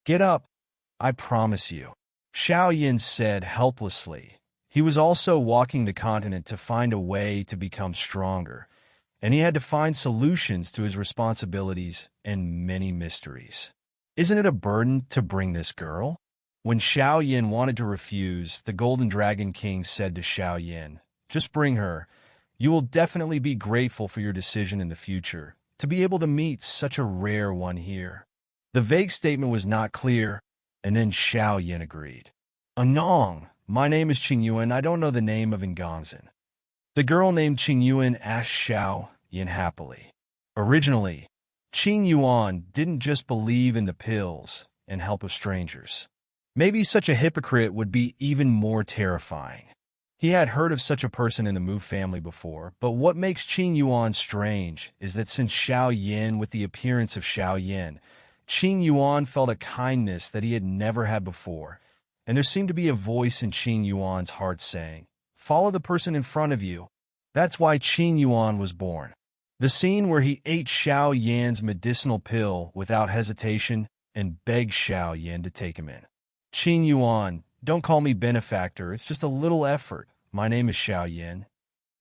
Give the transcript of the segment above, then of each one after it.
Get up, I promise you, Xiao Yin said helplessly. He was also walking the continent to find a way to become stronger, and he had to find solutions to his responsibilities and many mysteries. Isn't it a burden to bring this girl? When Xiao Yin wanted to refuse, the Golden Dragon King said to Xiao Yin, "Just bring her. You will definitely be grateful for your decision in the future, to be able to meet such a rare one here." The vague statement was not clear, and then Xiao Yin agreed. "Anong, my name is Qing Yuan. I don't know the name of Ngongzhen." The girl named Qing Yuan asked Xiao Yin happily. Originally, Qing Yuan didn't just believe in the pills and help of strangers. Maybe such a hypocrite would be even more terrifying. He had heard of such a person in the Mu family before, but what makes Qing Yuan strange is that since Xiao Yin, with the appearance of Xiao Yin, Qing Yuan felt a kindness that he had never had before, and there seemed to be a voice in Qing Yuan's heart saying, "Follow the person in front of you." That's why Qing Yuan was born. The scene where he ate Xiao Yan's medicinal pill without hesitation and begged Xiao Yan to take him in. "Qing Yuan, don't call me benefactor, it's just a little effort. My name is Xiao Yan."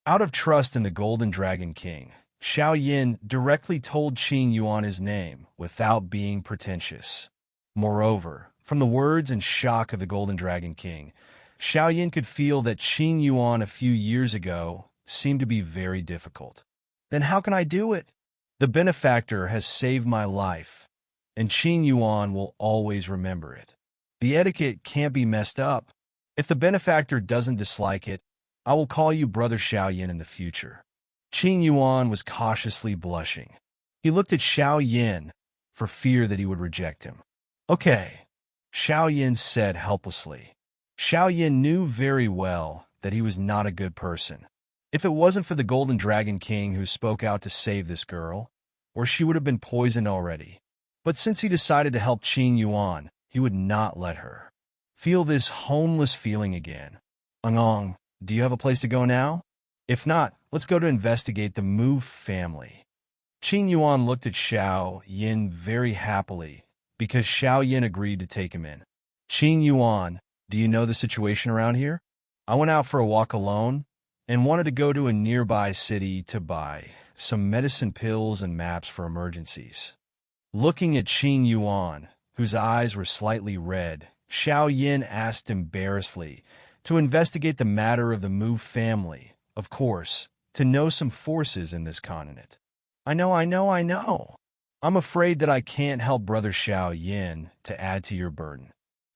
Out of trust in the Golden Dragon King, Xiao Yan directly told Qing Yuan his name without being pretentious. Moreover, from the words and shock of the Golden Dragon King, Xiao Yan could feel that Qing Yuan a few years ago seemed to be very difficult. "Then how can I do it? The benefactor has saved my life, and Qing Yuan will always remember it. The etiquette can't be messed up. If the benefactor doesn't dislike it, I will call you Brother Xiao Yin in the future." Qing Yuan was cautiously blushing. He looked at Xiao Yin for fear that he would reject him. "Okay," Xiao Yin said helplessly. Xiao Yin knew very well that he was not a good person. If it wasn't for the Golden Dragon King who spoke out to save this girl, or she would have been poisoned already. But since he decided to help Qing Yuan, he would not let her feel this homeless feeling again. "Angong, do you have a place to go now? If not, let's go to investigate the Mu family." Qing Yuan looked at Xiao Yin very happily because Xiao Yin agreed to take him in. "Qing Yuan, do you know the situation around here? I went out for a walk alone and wanted to go to a nearby city to buy some medicine pills and maps for emergencies." Looking at Qing Yuan, whose eyes were slightly red, Xiao Yin asked embarrassedly to investigate the matter of the Mu family, of course, to know some forces in this continent. I know. I'm afraid that I can't help Brother Xiao Yin to add to your burden."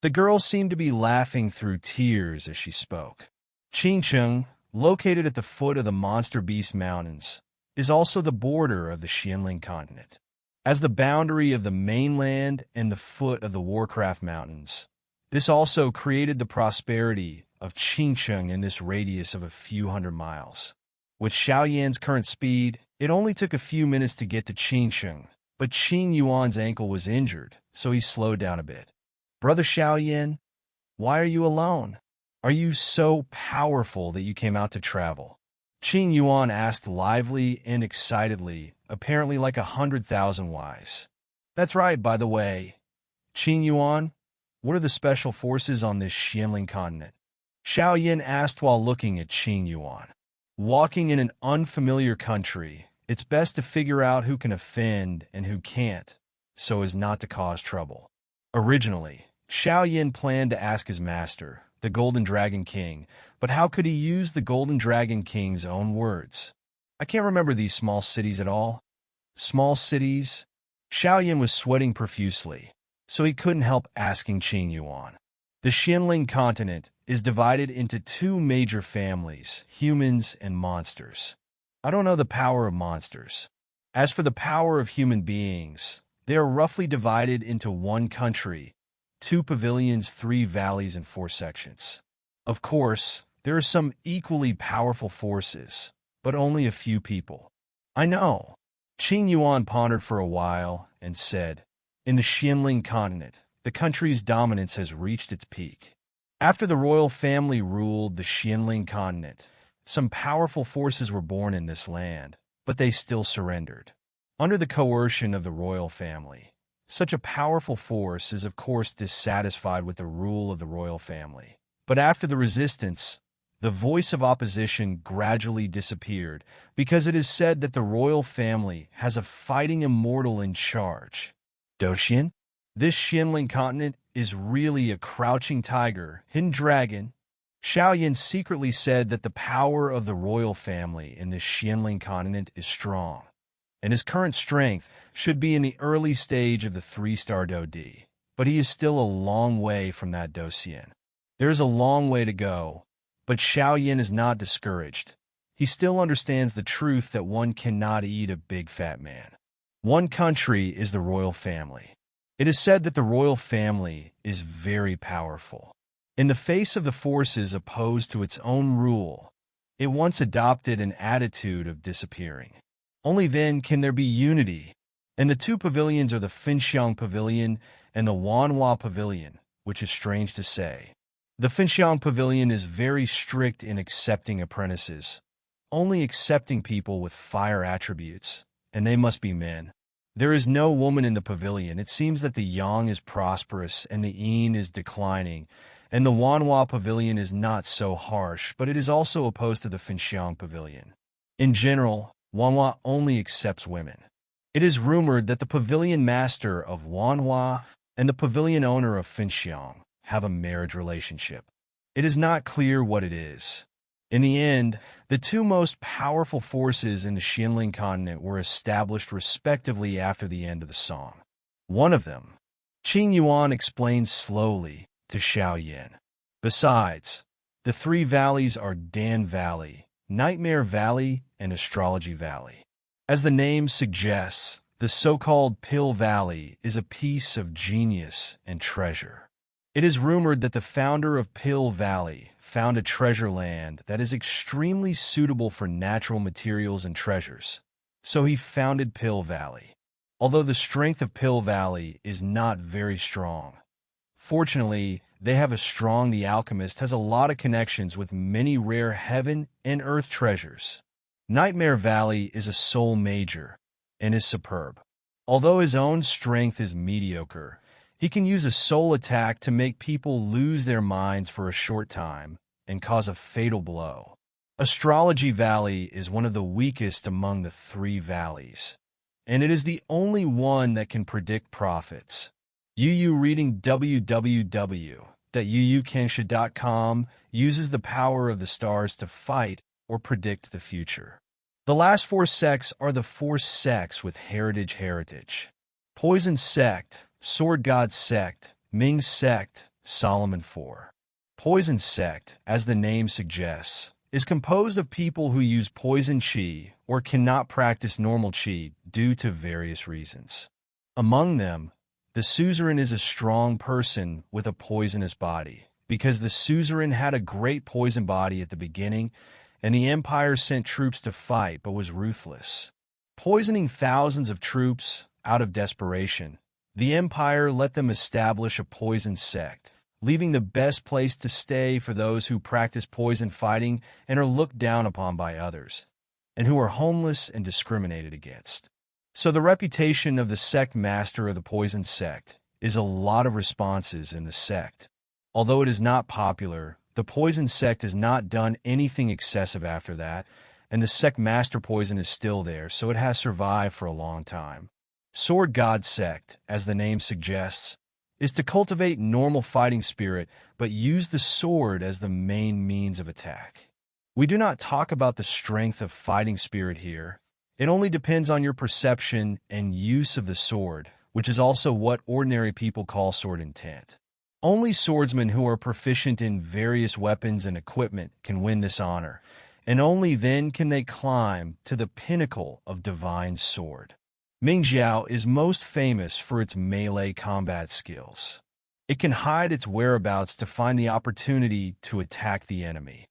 The girl seemed to be laughing through tears as she spoke. Qingcheng, located at the foot of the Monster Beast Mountains, is also the border of the Xianling continent. As the boundary of the mainland and the foot of the Warcraft Mountains, this also created the prosperity of Qingcheng in this radius of a few hundred miles. With Xiao Yan's current speed, it only took a few minutes to get to Qingcheng, but Qing Yuan's ankle was injured, so he slowed down a bit. "Brother Xiao Yan, why are you alone? Are you so powerful that you came out to travel?" Qing Yuan asked lively and excitedly, apparently like 100,000 wise. "That's right, by the way. Qing Yuan, what are the special forces on this Xianling continent?" Xiao Yin asked while looking at Qing Yuan. Walking in an unfamiliar country, it's best to figure out who can offend and who can't, so as not to cause trouble. Originally, Xiao Yin planned to ask his master, the Golden Dragon King, but how could he use the Golden Dragon King's own words? "I can't remember these small cities at all." Small cities? Xiao Yin was sweating profusely, so he couldn't help asking Qing Yuan. The Xianling continent is divided into two major families, humans and monsters. I don't know the power of monsters. As for the power of human beings, they are roughly divided into one country, 2 pavilions, 3 valleys, and 4 sections. Of course, there are some equally powerful forces, but only a few people. "I know." Qing Yuan pondered for a while and said, "In the Xianling continent, the country's dominance has reached its peak. After the royal family ruled the Xianling continent, some powerful forces were born in this land, but they still surrendered. Under the coercion of the royal family, Such a powerful force is of course dissatisfied with the rule of the royal family. But after the resistance, the voice of opposition gradually disappeared because it is said that the royal family has a fighting immortal in charge. Doxian? This Xianling continent is really a crouching tiger, hidden dragon. Xiaoyan secretly said that the power of the royal family in this Xianling continent is strong, and his current strength should be in the early stage of the 3-star Dodi, but he is still a long way from that Doxian. There is a long way to go, but Xiaoyan is not discouraged. He still understands the truth that one cannot eat a big fat man. One country is the royal family. It is said that the royal family is very powerful. In the face of the forces opposed to its own rule, it once adopted an attitude of disappearing. Only then can there be unity, and the two pavilions are the Finxiang Pavilion and the Wanhua Pavilion, which is strange to say. The Finxiang Pavilion is very strict in accepting apprentices, only accepting people with fire attributes, and they must be men. There is no woman in the pavilion. It seems that the yang is prosperous and the yin is declining, and the Wanhua Pavilion is not so harsh, but it is also opposed to the Finxiang Pavilion. In general, Wanhua only accepts women. It is rumored that the pavilion master of Wanhua and the pavilion owner of Finxiang have a marriage relationship. It is not clear what it is. In the end, the two most powerful forces in the Xianling continent were established respectively after the end of the song. One of them, Qing Yuan explained slowly to Xiaoyan. Besides, the three valleys are Dan Valley, Nightmare Valley, and Astrology Valley. As the name suggests, the so-called Pill Valley is a piece of genius and treasure. It is rumored that the founder of Pill Valley found a treasure land that is extremely suitable for natural materials and treasures, so he founded Pill Valley. Although the strength of Pill Valley is not very strong, fortunately, they have a strong. The alchemist has a lot of connections with many rare heaven and earth treasures. Nightmare Valley is a soul major and is superb. Although his own strength is mediocre, he can use a soul attack to make people lose their minds for a short time and cause a fatal blow. Astrology Valley is one of the weakest among the three valleys, and it is the only one that can predict profits. Yu reading www.yuyukensha.com uses the power of the stars to fight or predict the future. The last four sects are the four sects with heritage. Poison Sect, Sword God Sect, Ming Sect, Solomon 4. Poison Sect, as the name suggests, is composed of people who use poison qi or cannot practice normal qi due to various reasons. Among them, the suzerain is a strong person with a poisonous body, because the suzerain had a great poison body at the beginning, and the empire sent troops to fight but was ruthless. Poisoning thousands of troops out of desperation, the empire let them establish a poison sect, leaving the best place to stay for those who practice poison fighting and are looked down upon by others, and who are homeless and discriminated against. So the reputation of the sect master of the poison sect is a lot of responses in the sect. Although it is not popular, the poison sect has not done anything excessive after that, and the sect master poison is still there, so it has survived for a long time. Sword God Sect, as the name suggests, is to cultivate normal fighting spirit, but use the sword as the main means of attack. We do not talk about the strength of fighting spirit here. It only depends on your perception and use of the sword, which is also what ordinary people call sword intent. Only swordsmen who are proficient in various weapons and equipment can win this honor, and only then can they climb to the pinnacle of divine sword. Mingjiao is most famous for its melee combat skills. It can hide its whereabouts to find the opportunity to attack the enemy.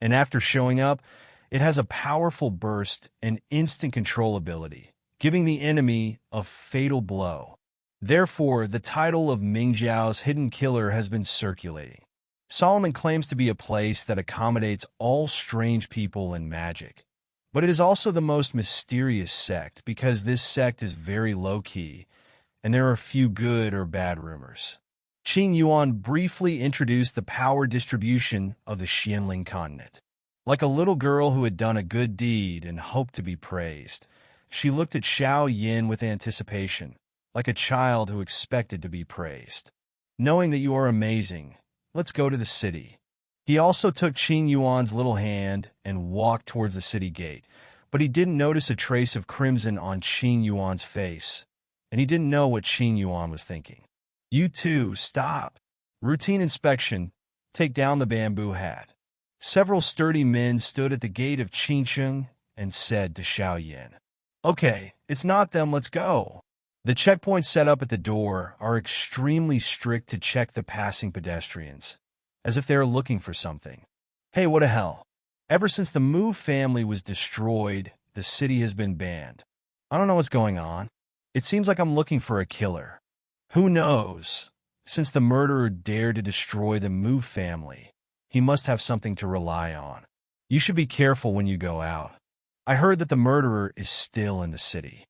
And after showing up, it has a powerful burst and instant control ability, giving the enemy a fatal blow. Therefore, the title of Mingjiao's hidden killer has been circulating. Solomon claims to be a place that accommodates all strange people and magic. But it is also the most mysterious sect because this sect is very low-key, and there are few good or bad rumors. Qing Yuan briefly introduced the power distribution of the Xianling continent. Like a little girl who had done a good deed and hoped to be praised, she looked at Xiao Yin with anticipation, like a child who expected to be praised. Knowing that you are amazing, let's go to the city. He also took Qing Yuan's little hand and walked towards the city gate, but he didn't notice a trace of crimson on Qing Yuan's face, and he didn't know what Qing Yuan was thinking. You two, stop. Routine inspection. Take down the bamboo hat. Several sturdy men stood at the gate of Qingcheng and said to Xiao Yin, Okay, it's not them, let's go. The checkpoints set up at the door are extremely strict to check the passing pedestrians, as if they are looking for something. Hey, what the hell? Ever since the Mu family was destroyed, the city has been banned. I don't know what's going on. It seems like I'm looking for a killer. Who knows? Since the murderer dared to destroy the Mu family, he must have something to rely on. You should be careful when you go out. I heard that the murderer is still in the city.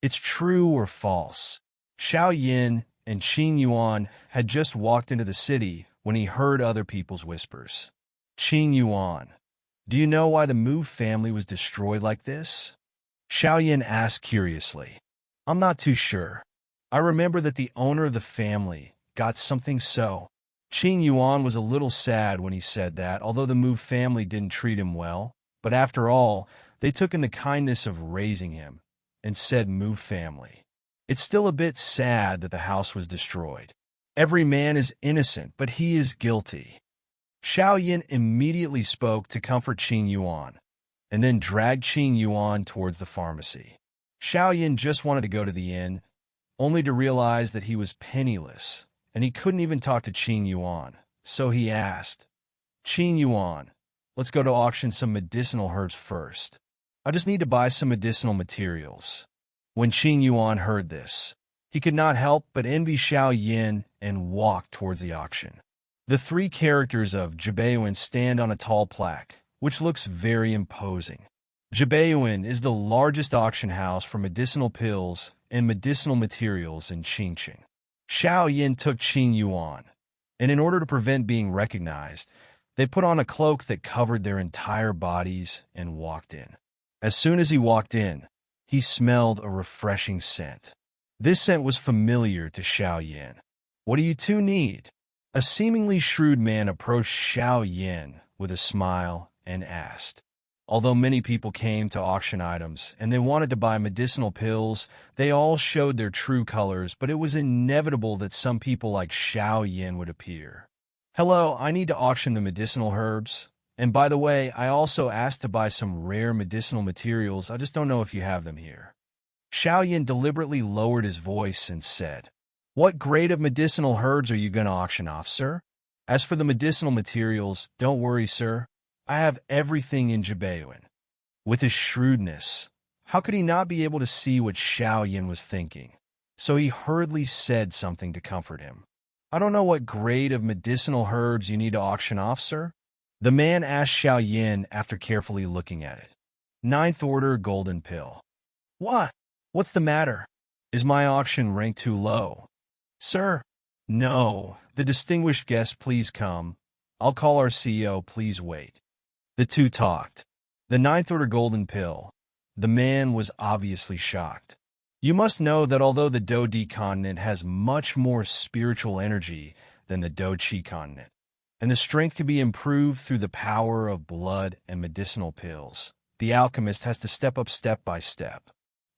It's true or false? Xiao Yin and Qing Yuan had just walked into the city when he heard other people's whispers. Qing Yuan, do you know why the Mu family was destroyed like this? Xiao Yin asked curiously. I'm not too sure. I remember that the owner of the family got something so. Qing Yuan was a little sad when he said that, although the Mu family didn't treat him well. But after all, they took in the kindness of raising him and said Mu family. It's still a bit sad that the house was destroyed. Every man is innocent, but he is guilty. Xiao Yin immediately spoke to comfort Qing Yuan, and then dragged Qing Yuan towards the pharmacy. Xiao Yin just wanted to go to the inn, only to realize that he was penniless, and he couldn't even talk to Qing Yuan. So he asked, Qing Yuan, let's go to auction some medicinal herbs first. I just need to buy some medicinal materials. When Qing Yuan heard this, he could not help but envy Xiao Yin and walk towards the auction. The three characters of Jibayuan stand on a tall plaque, which looks very imposing. Jibayuan is the largest auction house for medicinal pills and medicinal materials in Qingcheng. Xiao Yin took Qing Yuan, and in order to prevent being recognized, they put on a cloak that covered their entire bodies and walked in. As soon as he walked in, he smelled a refreshing scent. This scent was familiar to Xiao Yin. What do you two need? A seemingly shrewd man approached Xiao Yin with a smile and asked. Although many people came to auction items and they wanted to buy medicinal pills, they all showed their true colors, but it was inevitable that some people like Xiao Yin would appear. Hello, I need to auction the medicinal herbs. And by the way, I also asked to buy some rare medicinal materials. I just don't know if you have them here. Xiao Yin deliberately lowered his voice and said, What grade of medicinal herbs are you going to auction off, sir? As for the medicinal materials, don't worry, sir. I have everything in Jibayuan. With his shrewdness, how could he not be able to see what Xiao Yin was thinking? So he hurriedly said something to comfort him. I don't know what grade of medicinal herbs you need to auction off, sir. The man asked Xiao Yin after carefully looking at it. 9th order golden pill. What? What's the matter? Is my auction ranked too low? Sir? No. The distinguished guest, please come. I'll call our CEO, please wait. The two talked. The 9th order golden pill. The man was obviously shocked. You must know that although the Do-Di continent has much more spiritual energy than the Do-Chi continent, and the strength can be improved through the power of blood and medicinal pills, the alchemist has to step up step by step.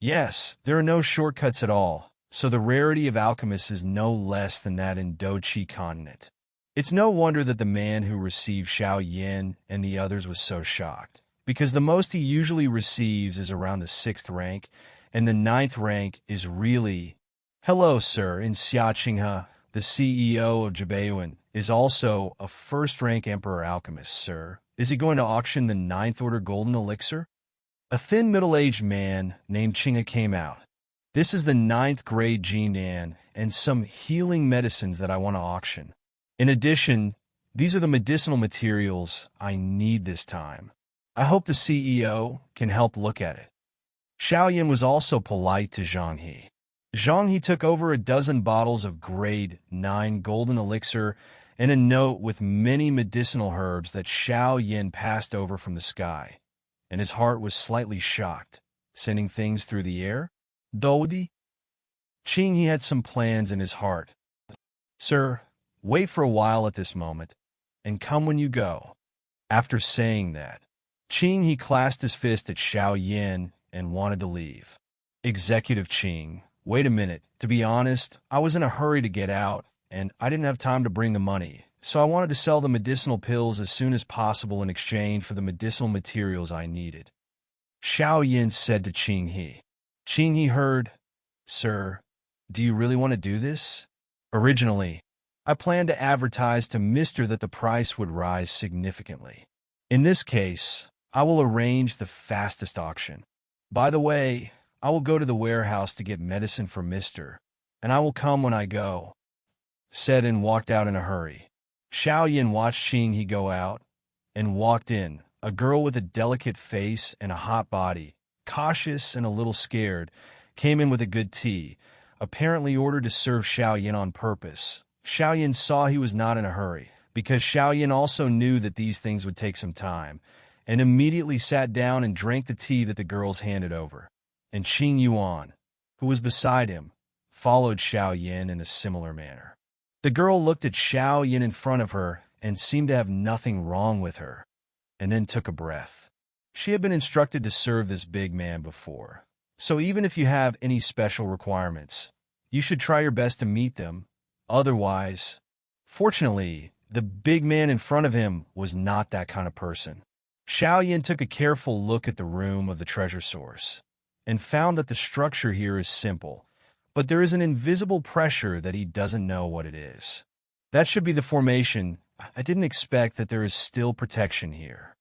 Yes, there are no shortcuts at all, so the rarity of alchemists is no less than that in Do-Chi continent. It's no wonder that the man who received Xiao Yin and the others was so shocked, because the most he usually receives is around the 6th rank, and the 9th rank is really... Hello, sir, in Xia Qinghe, the CEO of Jibayuan, is also a 1st-rank emperor alchemist, sir. Is he going to auction the 9th order golden elixir? A thin middle-aged man named Qinghe came out. This is the 9th grade Jinan and some healing medicines that I want to auction. In addition, these are the medicinal materials I need this time. I hope the CEO can help look at it. Xiao Yin was also polite to Zhang He. Zhang He took over a dozen bottles of grade 9 golden elixir and a note with many medicinal herbs that Xiao Yin passed over from the sky, and his heart was slightly shocked, sending things through the air. Dodi? Qing He had some plans in his heart. Sir, wait for a while at this moment, and come when you go. After saying that, Qing He clasped his fist at Xiao Yin and wanted to leave. Executive Qing, wait a minute. To be honest, I was in a hurry to get out, and I didn't have time to bring the money, so I wanted to sell the medicinal pills as soon as possible in exchange for the medicinal materials I needed. Xiao Yin said to Qing He. Qing He heard, Sir, do you really want to do this? Originally, I planned to advertise to Mr. that the price would rise significantly. In this case, I will arrange the fastest auction. By the way, I will go to the warehouse to get medicine for Mr., and I will come when I go, said and walked out in a hurry. Xiao Yin watched Qing He go out and walked in, a girl with a delicate face and a hot body, cautious and a little scared, came in with a good tea, apparently ordered to serve Xiao Yin on purpose. Xiao Yin saw he was not in a hurry, because Xiao Yin also knew that these things would take some time, and immediately sat down and drank the tea that the girls handed over. And Qing Yuan, who was beside him, followed Xiao Yin in a similar manner. The girl looked at Xiao Yin in front of her and seemed to have nothing wrong with her, and then took a breath. She had been instructed to serve this big man before, so even if you have any special requirements, you should try your best to meet them. Otherwise, fortunately, the big man in front of him was not that kind of person. Xiao Yin took a careful look at the room of the treasure source and found that the structure here is simple, but there is an invisible pressure that he doesn't know what it is. That should be the formation. I didn't expect that there is still protection here.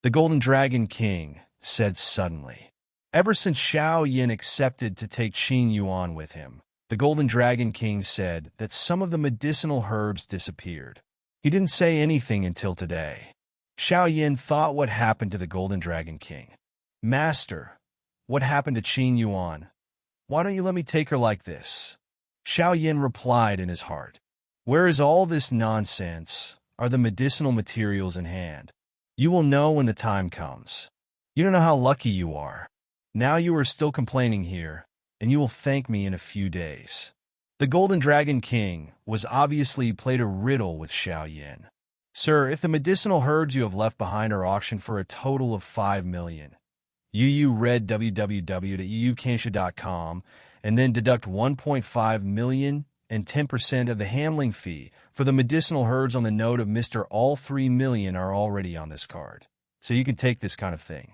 The Golden Dragon King said suddenly. Ever since Xiao Yin accepted to take Qing Yuan with him, the Golden Dragon King said that some of the medicinal herbs disappeared. He didn't say anything until today. Xiao Yin thought what happened to the Golden Dragon King. Master, what happened to Qing Yuan? Why don't you let me take her like this? Xiao Yin replied in his heart. Where is all this nonsense? Are the medicinal materials in hand? You will know when the time comes. You don't know how lucky you are. Now you are still complaining here, and you will thank me in a few days. The Golden Dragon King was obviously played a riddle with Xiao Yin. Sir, if the medicinal herbs you have left behind are auctioned for a total of 5 million, you read www.uukansha.com and then deduct 1.5 million and 10% of the handling fee for the medicinal herbs on the note of Mr. All 3 million are already on this card. So you can take this kind of thing.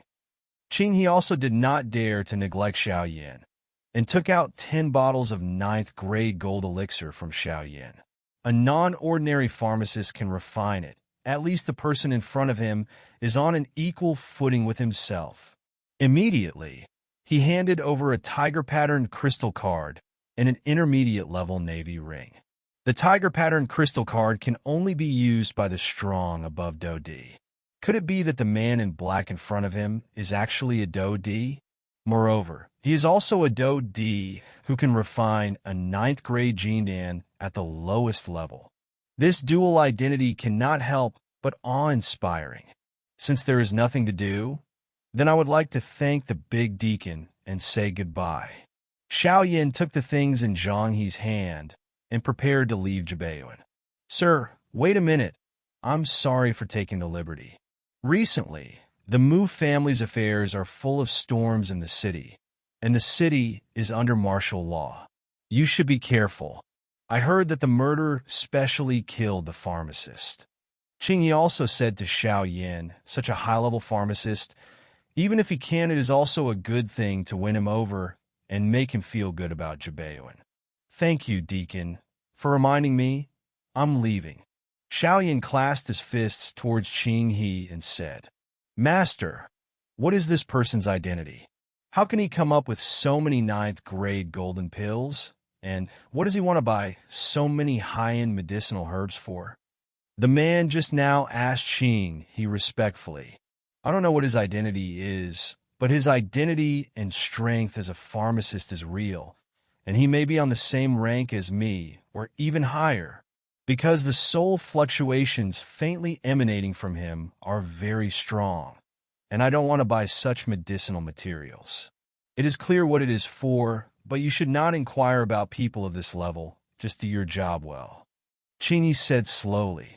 Qing He also did not dare to neglect Xiao Yin, and took out 10 bottles of 9th grade gold elixir from Xiao Yin. A non-ordinary pharmacist can refine it. At least the person in front of him is on an equal footing with himself. Immediately, he handed over a tiger-patterned crystal card and an intermediate-level navy ring. The tiger-patterned crystal card can only be used by the strong above Do D. Could it be that the man in black in front of him is actually a Do D? Moreover, he is also a Do D who can refine a 9th grade Jindan at the lowest level. This dual identity cannot help but awe-inspiring. Since there is nothing to do, then I would like to thank the big deacon and say goodbye. Xiao Yin took the things in Zhang He's hand and prepared to leave Jibayuan. Sir, wait a minute. I'm sorry for taking the liberty. Recently, the Mu family's affairs are full of storms in the city, and the city is under martial law. You should be careful. I heard that the murderer specially killed the pharmacist. Qing Yi also said to Xiao Yin, such a high-level pharmacist, even if he can, it is also a good thing to win him over and make him feel good about Jibayuan. Thank you, Deacon, for reminding me. I'm leaving. Xiao Yin clasped his fists towards Qing He and said, Master, what is this person's identity? How can he come up with so many 9th grade golden pills? And what does he want to buy so many high-end medicinal herbs for? The man just now asked Qing He respectfully. I don't know what his identity is, but his identity and strength as a pharmacist is real, and he may be on the same rank as me, or even higher, because the soul fluctuations faintly emanating from him are very strong, and I don't want to buy such medicinal materials. It is clear what it is for, but you should not inquire about people of this level. Just do your job well. Cheney said slowly.